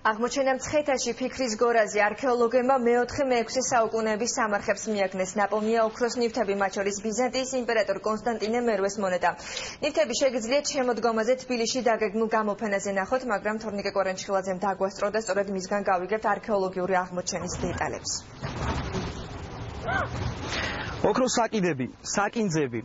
აღმოჩენა მცხეთაში ფიქრის გორაზე არქეოლოგებმა მე-4-მე-6 საუკუნეების სამარხებს მიაგნეს. ნაპოვნია ოქროს ნივთები, მათ შორის ბიზანტიის იმპერატორ კონსტანტინე მერვეს მონეტა. ნივთები შეგიძლიათ შემოდგომაზე თბილისში დაგეგმილ გამოფენაზე ნახოთ, მაგრამ თორნიკე კვარანჩხილაძემ დაგვასწრო და სწორედ მისგან გავიგებთ არქეოლოგიური აღმოჩენის დეტალებს. ოქროს საკიდები, საკინძები,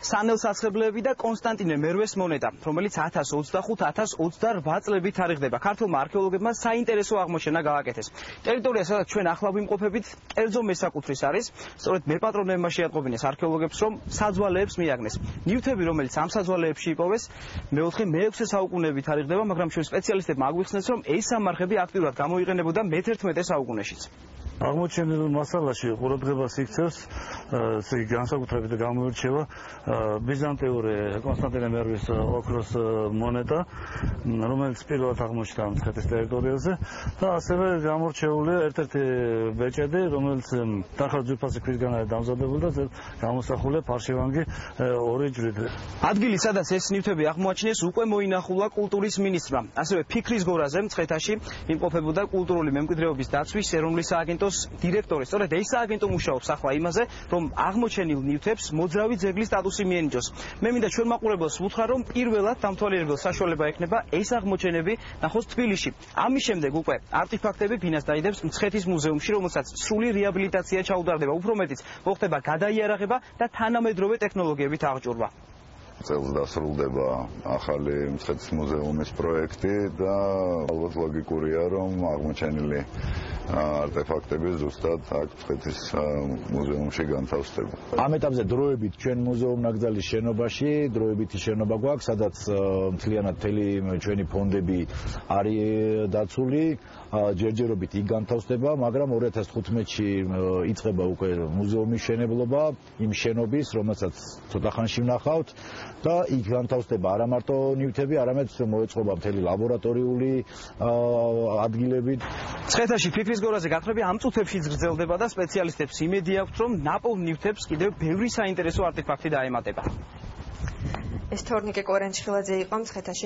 სანელსაცხებლეები და კონსტანტინე მერვეს მონეტა, რომელიც 1025-1028 წლებით თარიღდება. ქართველმა არქეოლოგებმა საინტერესო აღმოჩენა გააკეთეს. ტერიტორია, სადაც ჩვენ ახლა ვიმყოფებით, კერძო მესაკუთრის არის. სწორედ მერპატრონებმა შეატყობინეს არქეოლოგებს, რომ საძვალეებს მიაგნეს. ნივთები, რომელიც ამ საძვალეებში იპოვეს, მე-4-მე-6 საუკუნეები თარიღდება, მაგრამ ჩვენ სპეციალისტებმა აგვიხსნეს, რომ ეს სამარხები აქტიურად გამოიყენებოდა მე-11 საუკუნეშიც. აღმოჩენილ მასალაში ყურადღებას იქცევს განსაკუთრებით გამოირჩევა ბიზანტიური კონსტანტინე მერვის ოქროს მონეტა, რომელიც პირველად აღმოჩნდა მცხეთის ტერიტორიაზე და ასევე გამორჩეულია ერთ-ერთი ბეჭედი, რომელიც დახარჯ ძვირფასი ქვისგან არის დამზადებული და გამოსახულია ფარშევანგი ორი ჯვრით. ადგილი, სადაც ეს ნივთები აღმოაჩინეს, უკვე მოინახულა კულტურის მინისტრმა. ასევე ფიქრის გორაზე მცხეთაში იმყოფებოდა კულტურული მემკვიდრეობის დაცვის ეროვნული სააგენტოს დირექტორი. სწორედ ეს სააგენტო მუშაობს ახლა იმაზე, რომ აღმოჩენილ ნივთებს მოძრავი ძეგლის სტატუსი მიენიჭოს. მე მინდა ჩვენ მაყურებელს ვუთხრა, რომ პირველად დამთვალიერებელ საშუალება ექნება ეს აღმოჩენები ნახოს თბილისში. ამის შემდეგ უკვე არტიფაქტები ფინანს დაიდებს მცხეთის მუზეუმში, რომელსაც სრული რეაბილიტაცია ჩაუტარდება. უფრო მეტიც, მოხდება გადაიარაღება და თანამედროვე ტექნოლოგიებით აღჭურვა. წელს დასრულდება ახალი მცხეთის მუზეუმის პროექტი და ალბათ ლოგიკურია, რომ აღმოჩენილი არტეფაქტები ზუსტად აქ მცხეთის მუზეუმში განთავსდება. ამ ეტაპზე დროებით ჩვენ მუზეუმ ნაკრძალის შენობაში, დროებითი შენობა გვაქვს, სადაც მთლიანად მთელი ჩვენი ფონდები არის დაცული, ჯერჯერობით იქ განთავსდება, მაგრამ 2015-ში იწყება უკვე მუზეუმის შენებლობა, იმ შენობის, რომელსაც ცოტა ხანში ვნახავთ და იქ განთავსდება არა მარტო ნივთები, არამედ მოეწყობა მთელი ლაბორატორიული ადგილები. მცხეთაში ფიქრის გორაზე გათხრები ამ წუთებშიც გრძელდება და სპეციალისტებს იმედი აქვთ, რომ ნაპოვნ ნივთებს კიდევ ბევრი საინტერესო არტეფაქტი დაემატება. ეს თორნიკე კვარანჩხილაძე იყო მცხეთაში.